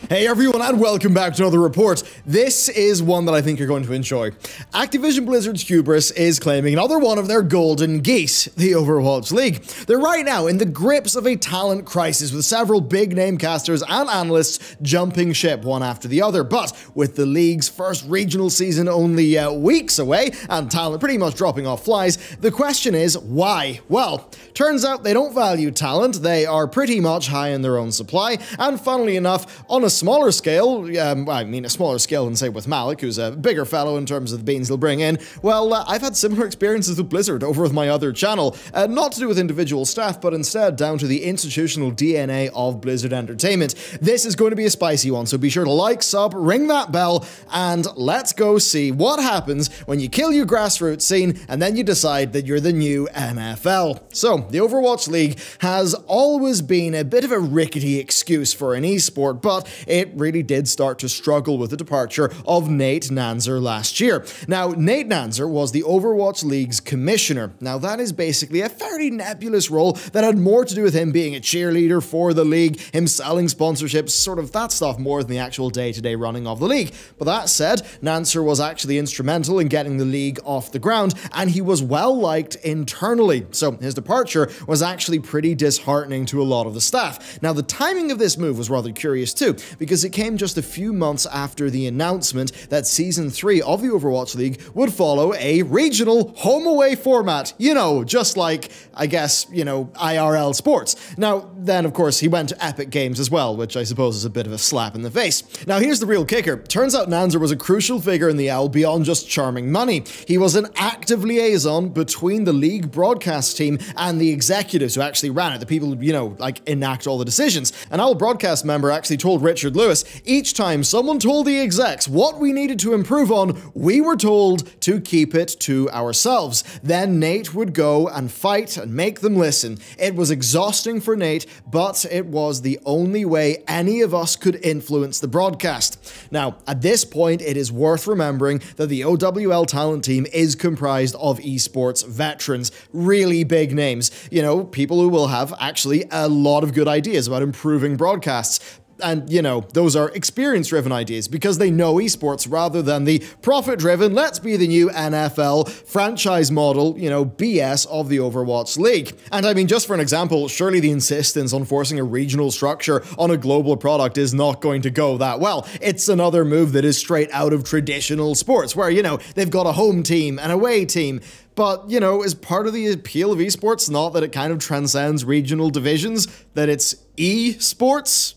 Hey everyone, and welcome back to another report. This is one that I think you're going to enjoy. Activision-Blizzard's Hubris is claiming another one of their golden geese, the Overwatch League. They're right now in the grips of a talent crisis with several big name casters and analysts jumping ship one after the other. But with the league's first regional season only weeks away and talent pretty much dropping off flies, the question is why? Well, turns out they don't value talent, they are pretty much high in their own supply, and funnily enough, on a smaller scale, a smaller scale than say with Malik, who's a bigger fellow in terms of the beans he'll bring in, well, I've had similar experiences with Blizzard over with my other channel. Not to do with individual staff, but instead down to the institutional DNA of Blizzard Entertainment. This is going to be a spicy one, so be sure to like, sub, ring that bell, and let's go see what happens when you kill your grassroots scene and then you decide that you're the new NFL. So, the Overwatch League has always been a bit of a rickety excuse for an esport, but it really did start to struggle with the departure of Nate Nanzer last year. Now, Nate Nanzer was the Overwatch League's commissioner. Now, that is basically a fairly nebulous role that had more to do with him being a cheerleader for the league, him selling sponsorships, sort of that stuff more than the actual day-to-day running of the league. But that said, Nanzer was actually instrumental in getting the league off the ground, and he was well-liked internally. So his departure was actually pretty disheartening to a lot of the staff. Now, the timing of this move was rather curious too, because it came just a few months after the announcement that Season 3 of the Overwatch League would follow a regional home-away format. You know, just like, I guess, you know, IRL sports. Now, then, of course, he went to Epic Games as well, which I suppose is a bit of a slap in the face. Now, here's the real kicker. Turns out Nanzer was a crucial figure in the Owl beyond just charming money. He was an active liaison between the league broadcast team and the executives who actually ran it, the people who, you know, like, enact all the decisions. An Owl broadcast member actually told Richard Lewis, each time someone told the execs what we needed to improve on, we were told to keep it to ourselves. Then Nate would go and fight and make them listen. It was exhausting for Nate, but it was the only way any of us could influence the broadcast. Now, at this point, it is worth remembering that the OWL talent team is comprised of esports veterans, really big names, you know, people who will have actually a lot of good ideas about improving broadcasts. And, you know, those are experience-driven ideas because they know esports rather than the profit-driven, let's be the new NFL franchise model, you know, BS of the Overwatch League. And I mean, just for an example, surely the insistence on forcing a regional structure on a global product is not going to go that well. It's another move that is straight out of traditional sports where, you know, they've got a home team, an away team. But, you know, is part of the appeal of esports not that it kind of transcends regional divisions, that it's esports?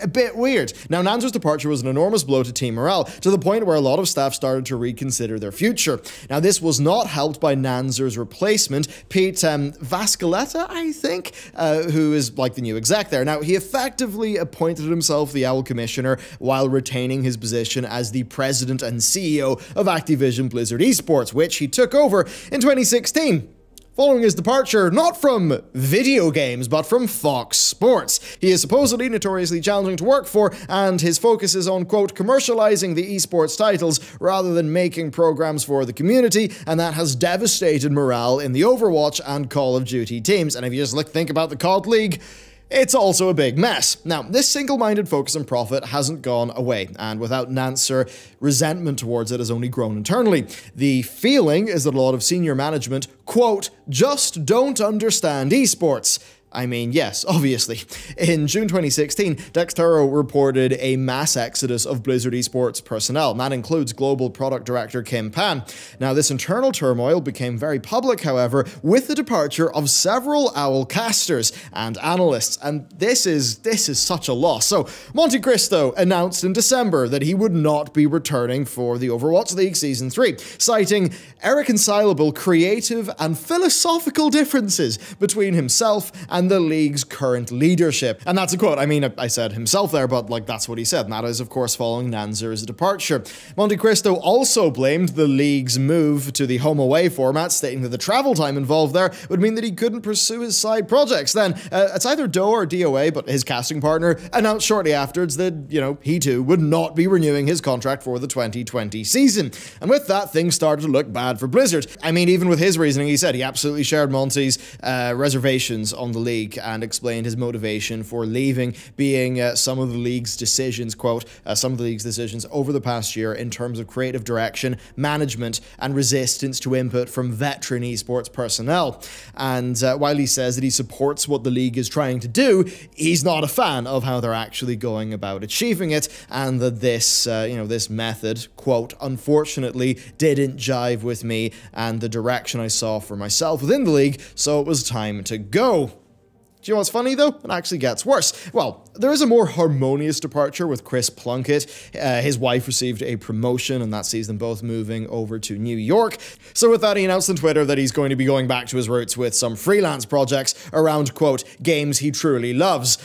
A bit weird. Now, Nanzer's departure was an enormous blow to team morale, to the point where a lot of staff started to reconsider their future. Now, this was not helped by Nanzer's replacement, Pete Vascaletta, I think, who is like the new exec there. Now, he effectively appointed himself the Owl Commissioner while retaining his position as the president and CEO of Activision-Blizzard Esports, which he took over in 2016. Following his departure, not from video games, but from Fox Sports. He is supposedly notoriously challenging to work for, and his focus is on, quote, commercializing the esports titles rather than making programs for the community, and that has devastated morale in the Overwatch and Call of Duty teams. And if you just think about the COD League, it's also a big mess. Now, this single-minded focus on profit hasn't gone away, and without Nanzer, resentment towards it has only grown internally. The feeling is that a lot of senior management, quote, just don't understand esports. I mean, yes, obviously. In June 2016, Dextero reported a mass exodus of Blizzard esports personnel, and that includes global product director Kim Pan. Now, this internal turmoil became very public, however, with the departure of several Owl casters and analysts, and this is such a loss. So, Monte Cristo announced in December that he would not be returning for the Overwatch League Season 3, citing irreconcilable creative and philosophical differences between himself and the league's current leadership. And that's a quote. I mean, I said himself there, but like that's what he said, and that is of course following Nanzer's departure. Monte Cristo also blamed the league's move to the home-away format, stating that the travel time involved there would mean that he couldn't pursue his side projects. Then, it's either DOA or DOA, but his casting partner announced shortly afterwards that, you know, he too would not be renewing his contract for the 2020 season. And with that, things started to look bad for Blizzard. I mean, even with his reasoning, he said he absolutely shared Monty's reservations on the league and explained his motivation for leaving being some of the league's decisions, quote, some of the league's decisions over the past year in terms of creative direction, management, and resistance to input from veteran esports personnel. And while he says that he supports what the league is trying to do, he's not a fan of how they're actually going about achieving it, and that this, this method, quote, unfortunately didn't jive with me and the direction I saw for myself within the league, so it was time to go. Do you know what's funny, though? It actually gets worse. Well, there is a more harmonious departure with Chris Plunkett. His wife received a promotion, and that sees them both moving over to New York. So with that, he announced on Twitter that he's going to be going back to his roots with some freelance projects around, quote, games he truly loves.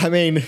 I mean,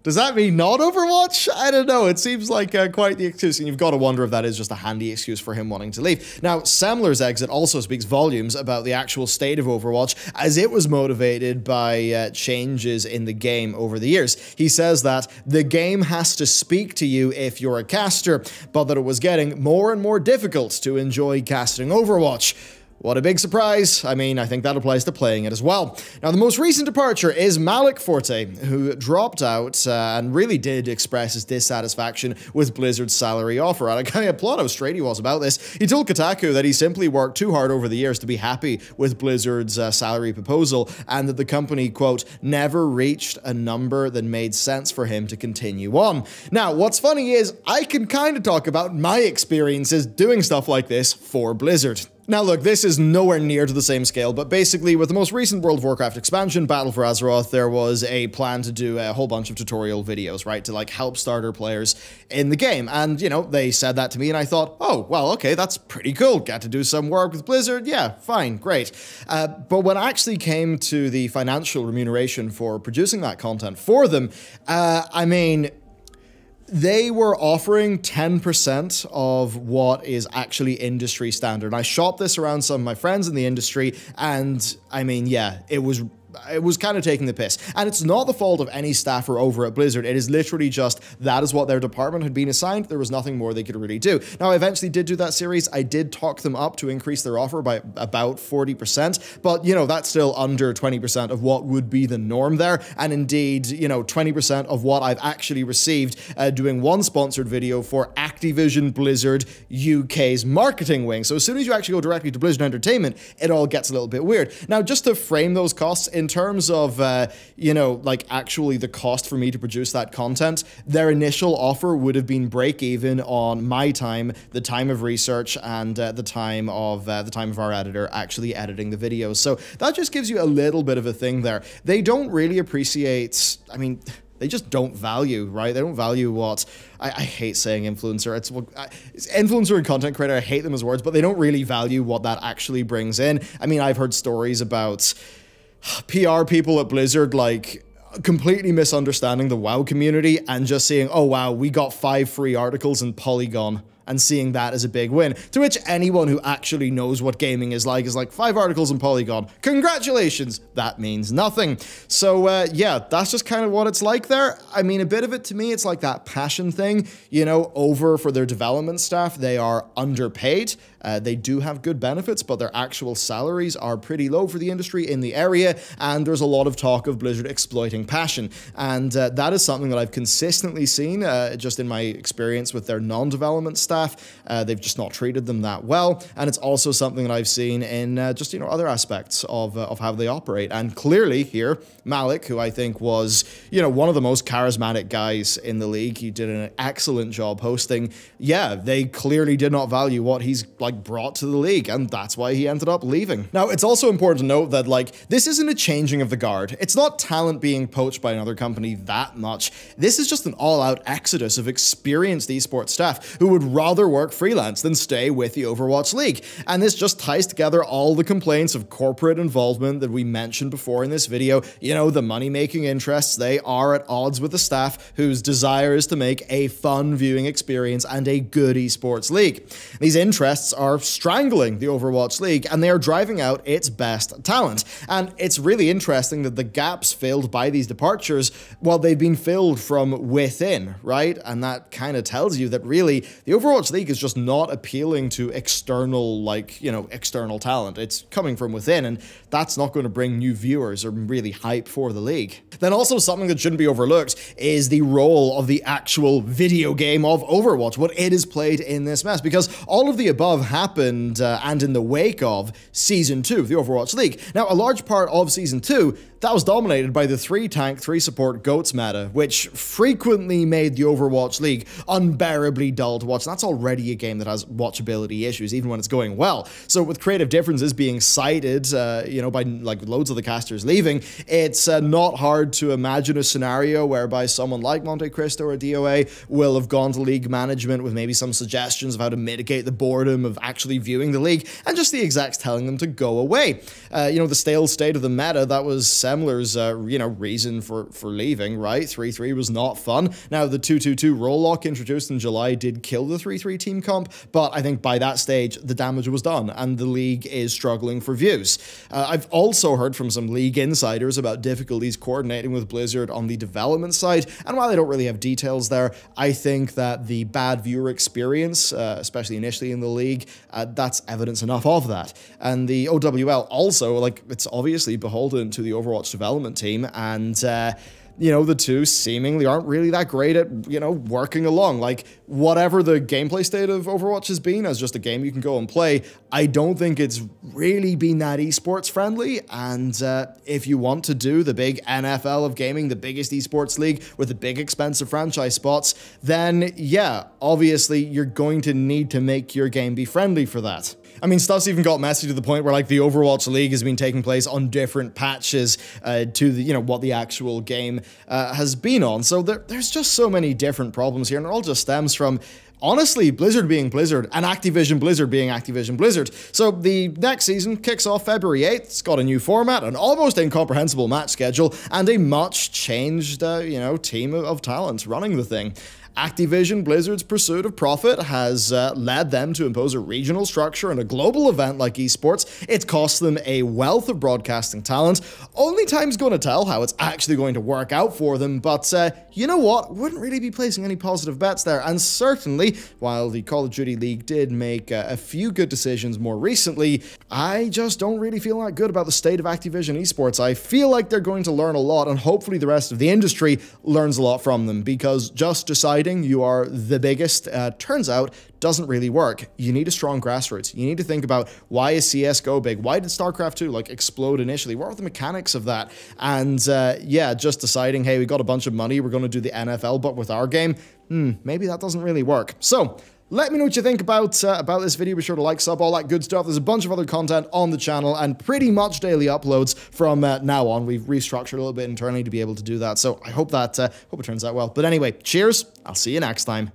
does that mean not Overwatch? I don't know. It seems like quite the excuse, and you've got to wonder if that is just a handy excuse for him wanting to leave. Now, Semler's exit also speaks volumes about the actual state of Overwatch, as it was motivated by changes in the game over the years. He says that the game has to speak to you if you're a caster, but that it was getting more and more difficult to enjoy casting Overwatch. What a big surprise. I mean, I think that applies to playing it as well. Now, the most recent departure is Malik Forte, who dropped out and really did express his dissatisfaction with Blizzard's salary offer. And I kind of applaud how straight he was about this. He told Kotaku that he simply worked too hard over the years to be happy with Blizzard's salary proposal, and that the company, quote, never reached a number that made sense for him to continue on. Now, what's funny is I can kind of talk about my experiences doing stuff like this for Blizzard. Now look, this is nowhere near to the same scale, but basically with the most recent World of Warcraft expansion, Battle for Azeroth, there was a plan to do a whole bunch of tutorial videos, right, to like help starter players in the game. And, you know, they said that to me and I thought, oh, well, okay, that's pretty cool. Get to do some work with Blizzard. Yeah, fine, great. But when it actually came to the financial remuneration for producing that content for them, I mean, they were offering 10% of what is actually industry standard. And I shopped this around some of my friends in the industry, and I mean, yeah, it was kind of taking the piss. And it's not the fault of any staffer over at Blizzard. It is literally just that is what their department had been assigned. There was nothing more they could really do. Now, I eventually did do that series. I did talk them up to increase their offer by about 40%, but, you know, that's still under 20% of what would be the norm there. And indeed, you know, 20% of what I've actually received doing one sponsored video for Activision-Blizzard UK's marketing wing. So as soon as you actually go directly to Blizzard Entertainment, it all gets a little bit weird. Now, just to frame those costs in terms of, you know, like actually the cost for me to produce that content, their initial offer would have been break even on my time, the time of research, and the time of our editor actually editing the videos. So that just gives you a little bit of a thing there. They don't really appreciate, I mean, they just don't value, right? They don't value what, I hate saying influencer, it's influencer and content creator, I hate them as words, but they don't really value what that actually brings in. I mean, I've heard stories about PR people at Blizzard, like, completely misunderstanding the WoW community and just seeing, oh wow, we got 5 free articles in Polygon, and seeing that as a big win. To which anyone who actually knows what gaming is like 5 articles in Polygon. Congratulations! That means nothing. So yeah, that's just kind of what it's like there. I mean, a bit of it to me, it's like that passion thing, you know, over for their development staff. They are underpaid. They do have good benefits, but their actual salaries are pretty low for the industry in the area, and there's a lot of talk of Blizzard exploiting passion. And that is something that I've consistently seen just in my experience with their non-development staff. They've just not treated them that well, and it's also something that I've seen in just, you know, other aspects of how they operate. And clearly here, Malik, who I think was, you know, one of the most charismatic guys in the league, he did an excellent job hosting. Yeah, they clearly did not value what he's like brought to the league, and that's why he ended up leaving. Now, it's also important to note that, like, this isn't a changing of the guard. It's not talent being poached by another company that much. This is just an all-out exodus of experienced esports staff who would rather work freelance than stay with the Overwatch League. And this just ties together all the complaints of corporate involvement that we mentioned before in this video. You know, the money-making interests, they are at odds with the staff whose desire is to make a fun viewing experience and a good esports league. These interests are strangling the Overwatch League, and they are driving out its best talent. And it's really interesting that the gaps filled by these departures, well, they've been filled from within, right? And that kind of tells you that really the Overwatch Overwatch League is just not appealing to external, like, you know, external talent. It's coming from within, and that's not going to bring new viewers or really hype for the league. Then also something that shouldn't be overlooked is the role of the actual video game of Overwatch, what it has played in this mess, because all of the above happened and in the wake of Season 2 of the Overwatch League. Now, a large part of Season 2, that was dominated by the 3-tank, 3-support GOATS meta, which frequently made the Overwatch League unbearably dull to watch. And that's already a game that has watchability issues, even when it's going well. So with creative differences being cited, you know, by like loads of the casters leaving, it's not hard to imagine a scenario whereby someone like Monte Cristo or DOA will have gone to league management with maybe some suggestions of how to mitigate the boredom of actually viewing the league, and just the execs telling them to go away. You know, the stale state of the meta, that was Semler's, you know, reason for leaving, right? 3-3 was not fun. Now, the 2-2-2 roll lock introduced in July did kill the 3-3 team comp, but I think by that stage, the damage was done, and the league is struggling for views. I've also heard from some league insiders about difficulties coordinating with Blizzard on the development side, and while I don't really have details there, I think that the bad viewer experience, especially initially in the league, that's evidence enough of that. And the OWL also, like, it's obviously beholden to the Overwatch development team, and you know, the two seemingly aren't really that great at, you know, working along. Like, whatever the gameplay state of Overwatch has been as just a game you can go and play, I don't think it's really been that esports friendly. And if you want to do the big NFL of gaming, the biggest esports league with the big expensive franchise spots, then yeah, obviously you're going to need to make your game be friendly for that. I mean, stuff's even got messy to the point where, like, the Overwatch League has been taking place on different patches to the, you know, what the actual game has been on. So there's just so many different problems here, and it all just stems from, honestly, Blizzard being Blizzard and Activision-Blizzard being Activision-Blizzard. So the next season kicks off February 8th. It's got a new format, an almost incomprehensible match schedule, and a much changed, you know, team of talent running the thing. Activision-Blizzard's pursuit of profit has led them to impose a regional structure and a global event like esports. It's cost them a wealth of broadcasting talent. Only time's going to tell how it's actually going to work out for them, but you know what? Wouldn't really be placing any positive bets there. And certainly, while the Call of Duty League did make a few good decisions more recently, I just don't really feel that good about the state of Activision esports. I feel like they're going to learn a lot, and hopefully the rest of the industry learns a lot from them, because just deciding you are the biggest, turns out, doesn't really work. You need a strong grassroots. You need to think about, why is CSGO big? Why did StarCraft 2 like explode initially? What are the mechanics of that? And yeah, just deciding, hey, we got a bunch of money, we're going to do the NFL, but with our game, maybe that doesn't really work. So let me know what you think about this video. Be sure to like, sub, all that good stuff. There's a bunch of other content on the channel and pretty much daily uploads from now on. We've restructured a little bit internally to be able to do that. So I hope that hope it turns out well. But anyway, cheers. I'll see you next time.